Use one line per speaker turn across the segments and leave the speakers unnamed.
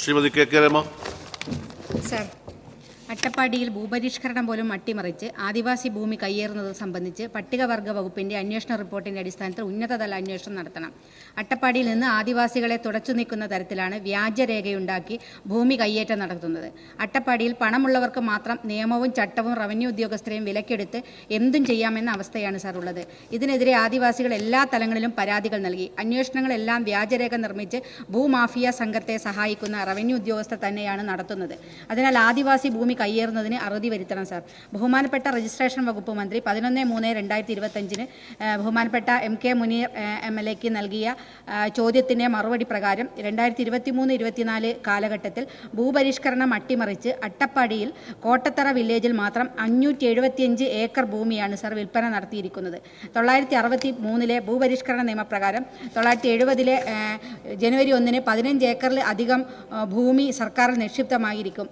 Shrimati K K Rama.
Sir, അട്ടപ്പാടിയിൽ ഭൂപരിഷ്കരണം പോലും അട്ടിമറിച്ച് ആദിവാസി ഭൂമി കയ്യേറുന്നത് സംബന്ധിച്ച് പട്ടികവർഗ വകുപ്പിന്റെ അന്വേഷണ റിപ്പോർട്ടിന്റെ അടിസ്ഥാനത്തിൽ ഉന്നതതല അന്വേഷണം നടത്തണം. അട്ടപ്പാടിയിൽ നിന്ന് ആദിവാസികളെ തുടച്ചു നീക്കുന്ന തരത്തിലാണ് വ്യാജരേഖയുണ്ടാക്കി ഭൂമി കയ്യേറ്റം നടത്തുന്നത്. അട്ടപ്പാടിയിൽ പണമുള്ളവർക്ക് മാത്രം നിയമവും ചട്ടവും റവന്യൂ ഉദ്യോഗസ്ഥരെയും വിലക്കെടുത്ത് എന്തും ചെയ്യാമെന്ന അവസ്ഥയാണ് സാർ ഉള്ളത്. ഇതിനെതിരെ ആദിവാസികൾ എല്ലാ തലങ്ങളിലും പരാതികൾ നൽകി. അന്വേഷണങ്ങളെല്ലാം വ്യാജരേഖ നിർമ്മിച്ച് ഭൂമാഫിയ സംഘത്തെ സഹായിക്കുന്ന റവന്യൂ ഉദ്യോഗസ്ഥർ തന്നെയാണ് നടത്തുന്നത്. അതിനാൽ ആദിവാസി ഭൂമി കയ്യേറുന്നതിന് അറുതി വരുത്തണം സാർ. ബഹുമാനപ്പെട്ട രജിസ്ട്രേഷൻ വകുപ്പ് മന്ത്രി 11/3/2025 ബഹുമാനപ്പെട്ട MK മുനീർ MLAക്ക് നൽകിയ ചോദ്യത്തിൻ്റെ മറുപടി പ്രകാരം 2023-24 കാലഘട്ടത്തിൽ ഭൂപരിഷ്കരണം അട്ടിമറിച്ച് അട്ടപ്പാടിയിൽ കോട്ടത്തറ വില്ലേജിൽ മാത്രം 575 ഏക്കർ ഭൂമിയാണ് സാർ വിൽപ്പന നടത്തിയിരിക്കുന്നത്. 963 ഭൂപരിഷ്കരണ നിയമപ്രകാരം 970 ജനുവരി 1 15 ഏക്കറിൽ അധികം ഭൂമി സർക്കാരിൽ നിക്ഷിപ്തമായിരിക്കും.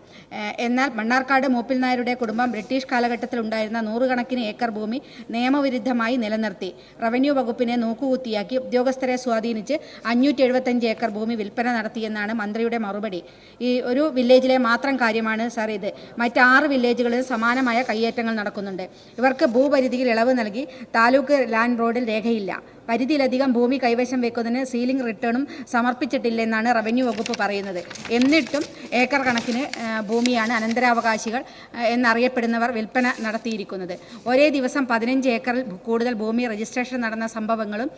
എന്നാൽ മണ്ണാർക്കാട് മൂപ്പിൽ നായരുടെ കുടുംബം ബ്രിട്ടീഷ് കാലഘട്ടത്തിൽ ഉണ്ടായിരുന്ന 100 കണക്കിന് ഏക്കർ ഭൂമി നിയമവിരുദ്ധമായി നിലനിർത്തി റവന്യൂ വകുപ്പിനെ നോക്കുകുത്തിയാക്കി ഉദ്യോഗസ്ഥരെ സ്വാധീനിച്ച് 575 ഏക്കർ ഭൂമി വിൽപ്പന നടത്തിയെന്നാണ് മന്ത്രിയുടെ മറുപടി. ഈ ഒരു വില്ലേജിലെ മാത്രം കാര്യമാണ് സാർ ഇത്. മറ്റ് 6 വില്ലേജുകളിൽ സമാനമായ കയ്യേറ്റങ്ങൾ നടക്കുന്നുണ്ട്. ഇവർക്ക് ഭൂപരിധിയിൽ ഇളവ് നൽകി താലൂക്ക് ലാൻഡ് ബോർഡിൽ രേഖയില്ല. പരിധിയിലധികം ഭൂമി കൈവശം വെക്കുന്നതിന് സീലിംഗ് റിട്ടേണും സമർപ്പിച്ചിട്ടില്ലെന്നാണ് റവന്യൂ വകുപ്പ് പറയുന്നത്. എന്നിട്ടും ഏക്കർ കണക്കിന് ഭൂമിയാണ് അനന്തരാവകാശികൾ എന്നറിയപ്പെടുന്നവർ വിൽപ്പന നടത്തിയിരിക്കുന്നത്. ഒരേ ദിവസം 15 ഏക്കറിൽ കൂടുതൽ ഭൂമി രജിസ്ട്രേഷൻ നടന്ന സംഭവങ്ങളും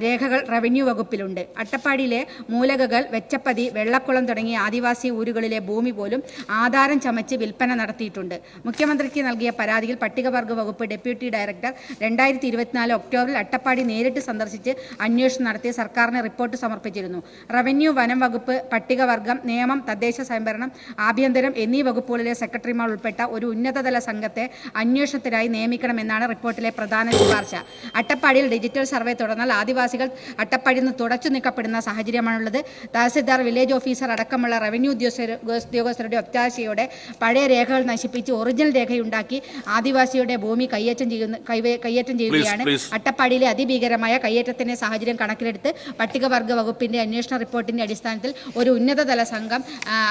രേഖകൾ റവന്യൂ വകുപ്പിലുണ്ട്. അട്ടപ്പാടിയിലെ മൂലകകൾ, വെച്ചപ്പതി, വെള്ളക്കുളം തുടങ്ങിയ ആദിവാസി ഊരുകളിലെ ഭൂമി പോലും ആധാരം ചമച്ച് വിൽപ്പന നടത്തിയിട്ടുണ്ട്. മുഖ്യമന്ത്രിക്ക് നൽകിയ പരാതിയിൽ പട്ടികവർഗ വകുപ്പ് ഡെപ്യൂട്ടി ഡയറക്ടർ 2024 ഒക്ടോബറിൽ അട്ടപ്പാടി നേരിട്ട് സന്ദർശിച്ച് അന്വേഷണം നടത്തി സർക്കാരിന് റിപ്പോർട്ട് സമർപ്പിച്ചിരുന്നു. റവന്യൂ, വനം വകുപ്പ്, പട്ടികവർഗം, നിയമം, തദ്ദേശ സ്വയംഭരണം, ആഭ്യന്തരം എന്നീ വകുപ്പുകളിലെ സെക്രട്ടറിമാർ ഉൾപ്പെട്ട ഒരു ഉന്നതതല സംഘത്തെ അന്വേഷണത്തിനായി നിയമിക്കണമെന്നാണ് റിപ്പോർട്ടിലെ പ്രധാന ശുപാർശ. അട്ടപ്പാടിയിൽ ഡിജിറ്റൽ സർവേ തുടർന്നാൽ ആദിവാസികൾ അട്ടപ്പാടിയിൽ നിന്ന് തുടച്ചു നീക്കപ്പെടുന്ന സാഹചര്യമാണുള്ളത്. തഹസിൽദാർ, വില്ലേജ് ഓഫീസർ അടക്കമുള്ള റവന്യൂ ഉദ്യോഗസ്ഥരുടെ ഒത്താശയോടെ പഴയ രേഖകൾ നശിപ്പിച്ച് ഒറിജിനൽ രേഖയുണ്ടാക്കി ആദിവാസിയുടെ ഭൂമി കയ്യേറ്റം ചെയ്യുകയാണ്. അട്ടപ്പാടിയിലെ അതിഭീകരമായ കയ്യേറ്റത്തിന്റെ സാഹചര്യം കണക്കിലെടുത്ത് പട്ടികവർഗ വകുപ്പിന്റെ അന്വേഷണ റിപ്പോർട്ടിന്റെ അടിസ്ഥാനത്തിൽ ഒരു ഉന്നതതല സംഘം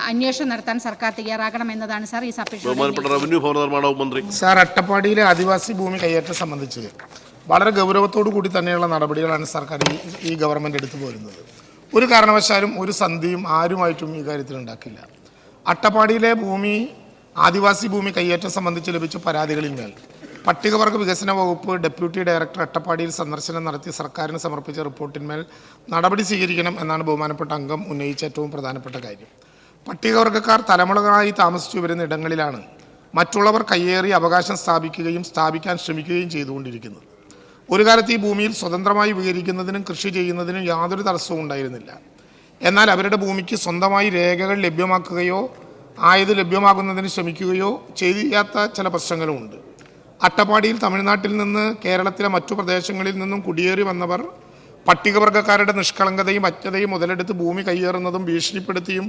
അന്വേഷണം നടത്താൻ സർക്കാർ തയ്യാറാകണമെന്നതാണ് സാർ ഈ
സാർ, അട്ടപ്പാടിയിലെ ആദിവാസി ഭൂമി കയ്യേറ്റം സംബന്ധിച്ച് വളരെ ഗൗരവത്തോടു കൂടി തന്നെയുള്ള നടപടികളാണ് സർക്കാർ ഈ ഗവൺമെൻറ് എടുത്തു പോരുന്നത്. ഒരു കാരണവശാലും ഒരു സന്ധിയും ആരുമായിട്ടും ഈ കാര്യത്തിൽ ഉണ്ടാക്കില്ല. അട്ടപ്പാടിയിലെ ആദിവാസി ഭൂമി കയ്യേറ്റം സംബന്ധിച്ച് ലഭിച്ച പരാതികളിന്മേൽ പട്ടികവർഗ വികസന വകുപ്പ് ഡെപ്യൂട്ടി ഡയറക്ടർ അട്ടപ്പാടിയിൽ സന്ദർശനം നടത്തി സർക്കാരിന് സമർപ്പിച്ച റിപ്പോർട്ടിന്മേൽ നടപടി സ്വീകരിക്കണം എന്നാണ് ബഹുമാനപ്പെട്ട അംഗം ഉന്നയിച്ച ഏറ്റവും പ്രധാനപ്പെട്ട കാര്യം. പട്ടികവർഗക്കാർ തലമുറകളായി താമസിച്ചു വരുന്ന ഇടങ്ങളിലാണ് മറ്റുള്ളവർ കയ്യേറി അവകാശം സ്ഥാപിക്കാൻ ശ്രമിക്കുകയും ചെയ്തുകൊണ്ടിരിക്കുന്നത്. ഒരു കാലത്ത് ഈ ഭൂമിയിൽ സ്വതന്ത്രമായി വിഹരിക്കുന്നതിനും കൃഷി ചെയ്യുന്നതിനും യാതൊരു തടസ്സവും ഉണ്ടായിരുന്നില്ല. എന്നാൽ അവരുടെ ഭൂമിക്ക് സ്വന്തമായി രേഖകൾ ലഭ്യമാക്കുകയോ ആയത് ലഭ്യമാകുന്നതിന് ശ്രമിക്കുകയോ ചെയ്യാത്ത ചില പ്രശ്നങ്ങളുമുണ്ട്. അട്ടപ്പാടിയിൽ തമിഴ്നാട്ടിൽ നിന്ന് കേരളത്തിലെ മറ്റു പ്രദേശങ്ങളിൽ നിന്നും കുടിയേറി വന്നവർ പട്ടികവർഗക്കാരുടെ നിഷ്കളങ്കതയും അജ്ഞതയും മുതലെടുത്ത് ഭൂമി കയ്യേറുന്നതും ഭീഷണിപ്പെടുത്തിയും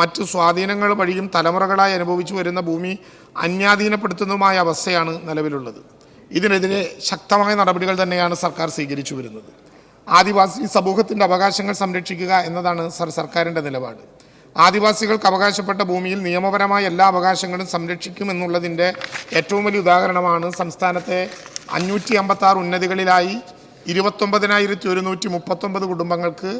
മറ്റു സ്വാധീനങ്ങൾ വഴിയും തലമുറകളായി അനുഭവിച്ചു വരുന്ന ഭൂമി അന്യാധീനപ്പെടുത്തുന്നതുമായ അവസ്ഥയാണ് നിലവിലുള്ളത്. ഇതിനെതിരെ ശക്തമായ നടപടികൾ തന്നെയാണ് സർക്കാർ സ്വീകരിച്ചു വരുന്നത്. ആദിവാസി സമൂഹത്തിൻ്റെ അവകാശങ്ങൾ സംരക്ഷിക്കുക എന്നതാണ് സർക്കാരിൻ്റെ നിലപാട്. ആദിവാസികൾക്ക് അവകാശപ്പെട്ട ഭൂമിയിൽ നിയമപരമായ എല്ലാ അവകാശങ്ങളും സംരക്ഷിക്കുമെന്നുള്ളതിൻ്റെ ഏറ്റവും വലിയ ഉദാഹരണമാണ് സംസ്ഥാനത്തെ 556 ഉന്നതികളിലായി 29,139 കുടുംബങ്ങൾക്ക്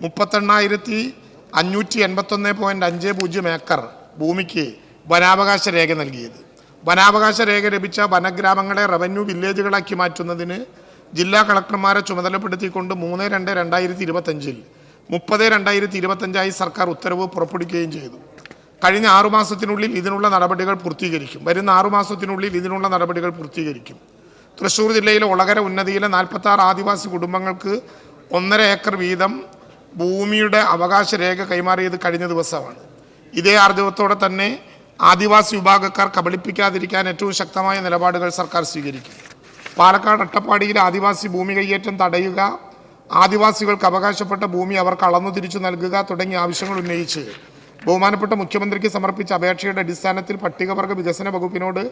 38,581.50 ഏക്കർ ഭൂമിക്ക് വനാവകാശ രേഖ നൽകിയത്. വനാവകാശ രേഖ ലഭിച്ച വനഗ്രാമങ്ങളെ റവന്യൂ വില്ലേജുകളാക്കി മാറ്റുന്നതിന് ജില്ലാ കളക്ടർമാരെ ചുമതലപ്പെടുത്തിക്കൊണ്ട് 3/2/2025 30/2025 സർക്കാർ ഉത്തരവ് പുറപ്പെടുവിക്കുകയും ചെയ്തു. കഴിഞ്ഞ 6 മാസത്തിനുള്ളിൽ ഇതിനുള്ള നടപടികൾ പൂർത്തീകരിക്കും. വരുന്ന 6 മാസത്തിനുള്ളിൽ ഇതിനുള്ള നടപടികൾ പൂർത്തീകരിക്കും. തൃശ്ശൂർ ജില്ലയിലെ ഒളകര ഉന്നതിയിലെ 46 ആദിവാസി കുടുംബങ്ങൾക്ക് 1.5 ഏക്കർ വീതം ഭൂമിയുടെ അവകാശ രേഖ കൈമാറിയത് കഴിഞ്ഞ ദിവസമാണ്. ഇതേ ആർജവത്തോടെ തന്നെ ആദിവാസി വിഭാഗക്കാർ കബളിപ്പിക്കാതിരിക്കാൻ ഏറ്റവും ശക്തമായ നിലപാടുകൾ സർക്കാർ സ്വീകരിക്കും. പാലക്കാട് അട്ടപ്പാടിയിൽ ആദിവാസി ഭൂമി കയ്യേറ്റം തടയുക, ആദിവാസികൾക്ക് അവകാശപ്പെട്ട ഭൂമി അവർക്ക് അളന്നു തിരിച്ചു നൽകുക തുടങ്ങിയ ആവശ്യങ്ങൾ ഉന്നയിച്ച് ബഹുമാനപ്പെട്ട മുഖ്യമന്ത്രിക്ക് സമർപ്പിച്ച അപേക്ഷയുടെ അടിസ്ഥാനത്തിൽ പട്ടികവർഗ വികസന വകുപ്പിനോട്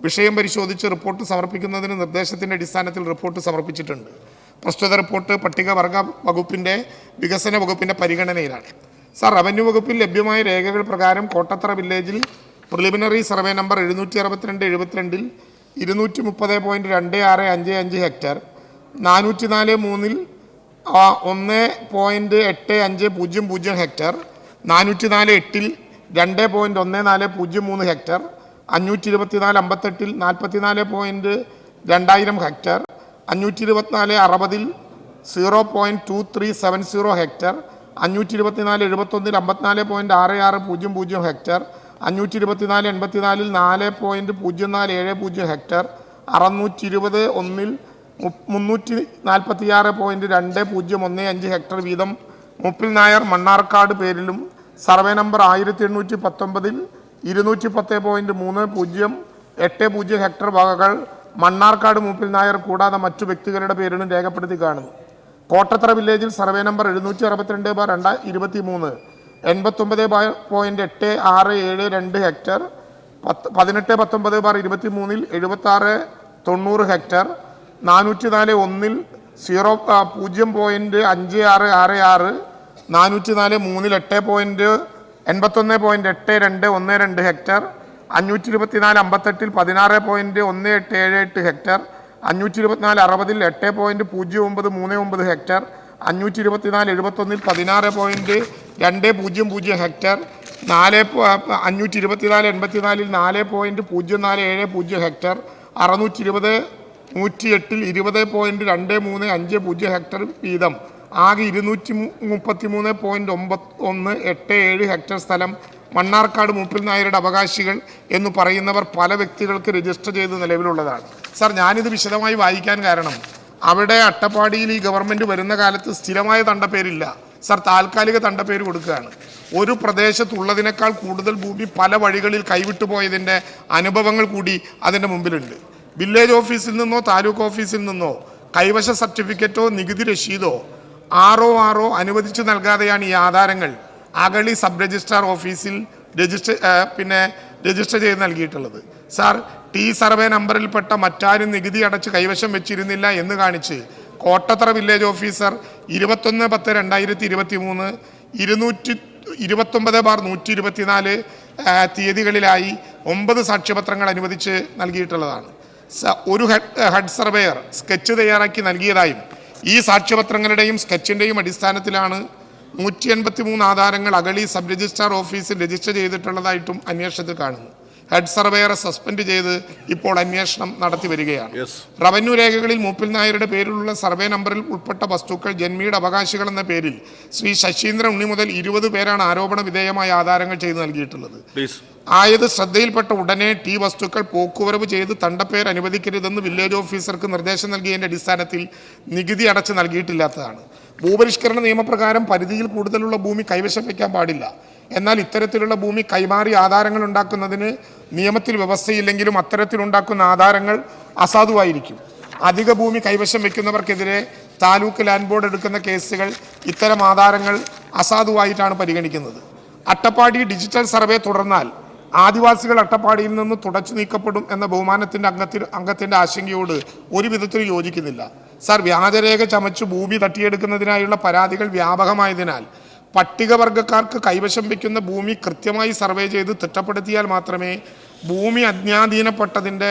വിഷയം പരിശോധിച്ച് റിപ്പോർട്ട് സമർപ്പിക്കുന്നതിന് നിർദ്ദേശത്തിൻ്റെ അടിസ്ഥാനത്തിൽ റിപ്പോർട്ട് സമർപ്പിച്ചിട്ടുണ്ട്. പ്രസ്തുത റിപ്പോർട്ട് പട്ടികവർഗ വകുപ്പിൻ്റെ വികസന വകുപ്പിൻ്റെ പരിഗണനയിലാണ്. സാർ, റവന്യൂ വകുപ്പിൽ ലഭ്യമായ രേഖകൾ പ്രകാരം കോട്ടത്തറ വില്ലേജിൽ preliminary survey number 762/72 230.2655 hectare, 404/3 1.8500 hectare, 404/8 2.1403 hectare, 524/58 44.2000 hectare, 524/60 0.2370 hectare, 524/71 54.6600 hectare, 524/84 4.0470 hectare, 620/1 346.2015 hectare വീതം മുപ്പിൽ നായർ മണ്ണാർക്കാട് പേരിലും സർവേ നമ്പർ 1819 210.3080 ഹെക്ടർ വകകൾ മണ്ണാർക്കാട് മൂപ്പിൽ നായർ കൂടാതെ മറ്റു വ്യക്തികളുടെ പേരിലും രേഖപ്പെടുത്തി കാണുന്നു. കോട്ടത്തറ വില്ലേജിൽ survey number 762/23 89.8672 hectare, 1819/23 7690 hectare, 404/1 0.5666 404/3 8.81.8212 hectare, 524/58 16.1878 hectare, 524/60 8.0939 hectare, 524/71 16.200 hectare, 524/84 4.0470 hectare, 620/108 20.235 hectare വീതം ആകെ 233.9187 ഹെക്ടർ സ്ഥലം മണ്ണാർക്കാട് മൂപ്പിൽ നായരുടെ അവകാശികൾ എന്ന് പറയുന്നവർ പല വ്യക്തികൾക്ക് രജിസ്റ്റർ ചെയ്ത് നിലവിലുള്ളതാണ്. സാർ, ഞാനിത് വിശദമായി വായിക്കാൻ കാരണം അവിടെ അട്ടപ്പാടിയിൽ ഈ ഗവൺമെൻറ് വരുന്ന കാലത്ത് സ്ഥിരമായ തണ്ടപ്പേരില്ല സാർ, താൽക്കാലിക തണ്ടപ്പേര് കൊടുക്കുകയാണ്. ഒരു പ്രദേശത്തുള്ളതിനേക്കാൾ കൂടുതൽ ഭൂമി പല വഴികളിൽ കൈവിട്ടു പോയതിൻ്റെ അനുഭവങ്ങൾ കൂടി അതിൻ്റെ മുമ്പിലുണ്ട്. വില്ലേജ് ഓഫീസിൽ നിന്നോ താലൂക്ക് ഓഫീസിൽ നിന്നോ കൈവശ സർട്ടിഫിക്കറ്റോ നികുതി രശീദോ ആറോ അനുവദിച്ചു നൽകാതെയാണ് ഈ ആധാരങ്ങൾ അഗളി സബ് രജിസ്ട്രാർ ഓഫീസിൽ രജിസ്റ്റർ ചെയ്ത് നൽകിയിട്ടുള്ളത്. സാർ, ടി സർവേ നമ്പറിൽപ്പെട്ട മറ്റാരും നികുതി അടച്ച് കൈവശം വെച്ചിരുന്നില്ല എന്ന് കാണിച്ച് കോട്ടത്തറ വില്ലേജ് ഓഫീസർ 21/10/2023 229/124 തീയതികളിലായി 9 സാക്ഷ്യപത്രങ്ങൾ അനുവദിച്ച് നൽകിയിട്ടുള്ളതാണ്. ഒരു ഹെഡ് സർവേയർ സ്കെച്ച് തയ്യാറാക്കി നൽകിയതായും ഈ സാക്ഷ്യപത്രങ്ങളുടെയും സ്കെച്ചിൻ്റെയും അടിസ്ഥാനത്തിലാണ് 183 ആധാരങ്ങൾ അഗളി സബ് രജിസ്ട്രാർ ഓഫീസിൽ രജിസ്റ്റർ ചെയ്തിട്ടുള്ളതായിട്ടും അന്വേഷണത്തിൽ കാണുന്നു. ഹെഡ് സർവേയറെ സസ്പെൻഡ് ചെയ്ത് ഇപ്പോൾ അന്വേഷണം നടത്തി വരികയാണ്. റവന്യൂ രേഖകളിൽ മൂപ്പിൽ നായരുടെ പേരിലുള്ള സർവേ നമ്പറിൽ ഉൾപ്പെട്ട വസ്തുക്കൾ ജന്മിയുടെ അവകാശികൾ എന്ന പേരിൽ ശ്രീ ശശീന്ദ്രൻ ഉണ്ണി മുതൽ 20 പേരാണ് ആരോപണ വിധേയമായ ആധാരങ്ങൾ ചെയ്ത് നൽകിയിട്ടുള്ളത്. ആയത് ശ്രദ്ധയിൽപ്പെട്ട ഉടനെ ടി വസ്തുക്കൾ പോക്കുവരവ് ചെയ്ത് തണ്ടപ്പേർ അനുവദിക്കരുതെന്ന് വില്ലേജ് ഓഫീസർക്ക് നിർദ്ദേശം നൽകിയതിൻ്റെ അടിസ്ഥാനത്തിൽ നികുതി അടച്ച് നൽകിയിട്ടില്ലാത്തതാണ്. ഭൂപരിഷ്കരണ നിയമപ്രകാരം പരിധിയിൽ കൂടുതലുള്ള ഭൂമി കൈവശം വയ്ക്കാൻ പാടില്ല. എന്നാൽ ഇത്തരത്തിലുള്ള ഭൂമി കൈമാറി ആധാരങ്ങൾ ഉണ്ടാക്കുന്നതിന് നിയമത്തിൽ വ്യവസ്ഥയില്ലെങ്കിലും അത്തരത്തിലുണ്ടാക്കുന്ന ആധാരങ്ങൾ അസാധുവായിരിക്കും. അധിക ഭൂമി കൈവശം വയ്ക്കുന്നവർക്കെതിരെ താലൂക്ക് ലാൻഡ് ബോർഡ് എടുക്കുന്ന കേസുകൾ ഇത്തരം ആധാരങ്ങൾ അസാധുവായിട്ടാണ് പരിഗണിക്കുന്നത്. അട്ടപ്പാടി ഡിജിറ്റൽ സർവേ തുടർന്നാൽ ആദിവാസികൾ അട്ടപ്പാടിയിൽ നിന്ന് തുടച്ചു നീക്കപ്പെടും എന്ന ബഹുമാനത്തിൻ്റെ അംഗത്തിൻ്റെ ആശങ്കയോട് ഒരു വിധത്തിൽ യോജിക്കുന്നില്ല. സാർ, വ്യാജരേഖ ചമച്ചു ഭൂമി തട്ടിയെടുക്കുന്നതിനായുള്ള പരാതികൾ വ്യാപകമായതിനാൽ പട്ടികവർഗക്കാർക്ക് കൈവശം വയ്ക്കുന്ന ഭൂമി കൃത്യമായി സർവേ ചെയ്ത് തിട്ടപ്പെടുത്തിയാൽ മാത്രമേ ഭൂമി അജ്ഞാധീനപ്പെട്ടതിൻ്റെ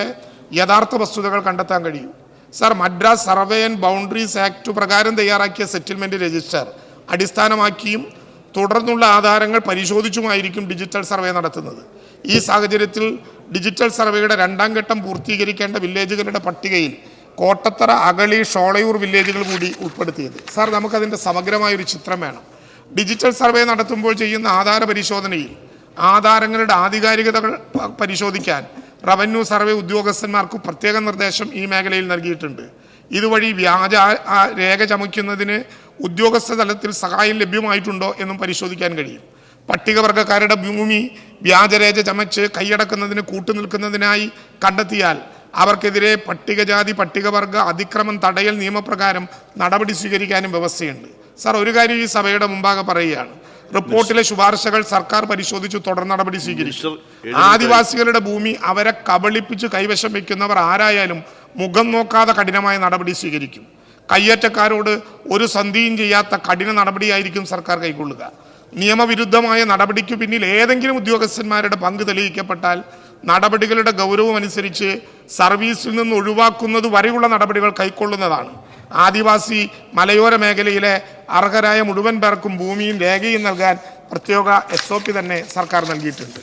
യഥാർത്ഥ വസ്തുതകൾ കണ്ടെത്താൻ കഴിയൂ. Sir, Madras survey and boundaries act പ്രകാരം തയ്യാറാക്കിയ സെറ്റിൽമെൻറ്റ് രജിസ്റ്റർ അടിസ്ഥാനമാക്കിയും തുടർന്നുള്ള ആധാരങ്ങൾ പരിശോധിച്ചുമായിരിക്കും ഡിജിറ്റൽ സർവേ നടത്തുന്നത്. ഈ സാഹചര്യത്തിൽ ഡിജിറ്റൽ സർവേയുടെ 2ാം ഘട്ടം പൂർത്തീകരിക്കേണ്ട വില്ലേജുകളുടെ പട്ടികയിൽ കോട്ടത്തറ, അഗളി, ഷോളയൂർ വില്ലേജുകൾ കൂടി ഉൾപ്പെടുത്തിയത്. സാർ, നമുക്കതിൻ്റെ സമഗ്രമായൊരു ചിത്രം വേണം. ഡിജിറ്റൽ സർവേ നടത്തുമ്പോൾ ചെയ്യുന്ന ആധാര പരിശോധനയിൽ ആധാരങ്ങളുടെ ആധികാരികതകൾ പരിശോധിക്കാൻ റവന്യൂ സർവേ ഉദ്യോഗസ്ഥന്മാർക്ക് പ്രത്യേക നിർദ്ദേശം ഈ മേഖലയിൽ നൽകിയിട്ടുണ്ട്. ഇതുവഴി വ്യാജ രേഖ ചമയ്ക്കുന്നതിന് ഉദ്യോഗസ്ഥ തലത്തിൽ സഹായം ലഭ്യമായിട്ടുണ്ടോ എന്നും പരിശോധിക്കാൻ കഴിയും. പട്ടികവർഗക്കാരുടെ ഭൂമി വ്യാജരേഖ ചമച്ച് കൈയടക്കുന്നതിന് കൂട്ടുനിൽക്കുന്നതിനായി കണ്ടെത്തിയാൽ അവർക്കെതിരെ പട്ടികജാതി പട്ടികവർഗ അതിക്രമം തടയൽ നിയമപ്രകാരം നടപടി സ്വീകരിക്കാനും വ്യവസ്ഥയുണ്ട്. സാർ, ഒരു കാര്യം ഈ സഭയുടെ മുമ്പാകെ പറയുകയാണ്. റിപ്പോർട്ടിലെ ശുപാർശകൾ സർക്കാർ പരിശോധിച്ച് തുടർ നടപടി സ്വീകരിക്കും. ആദിവാസികളുടെ ഭൂമി അവരെ കബളിപ്പിച്ച് കൈവശം വയ്ക്കുന്നവർ ആരായാലും മുഖം നോക്കാതെ കഠിനമായ നടപടി സ്വീകരിക്കും. കയ്യേറ്റക്കാരോട് ഒരു സന്ധിയും ചെയ്യാത്ത കഠിന നടപടിയായിരിക്കും സർക്കാർ കൈക്കൊള്ളുക. നിയമവിരുദ്ധമായ നടപടിക്കു പിന്നിൽ ഏതെങ്കിലും ഉദ്യോഗസ്ഥന്മാരുടെ പങ്ക് തെളിയിക്കപ്പെട്ടാൽ നടപടികളുടെ ഗൗരവം അനുസരിച്ച് സർവീസിൽ നിന്ന് ഒഴിവാക്കുന്നത് വരെയുള്ള നടപടികൾ കൈക്കൊള്ളുന്നതാണ്. ആദിവാസി മലയോര മേഖലയിലെ അർഹരായ മുഴുവൻ പേർക്കും ഭൂമിയും രേഖയും നൽകാൻ പ്രത്യേക SOP തന്നെ സർക്കാർ നൽകിയിട്ടുണ്ട്.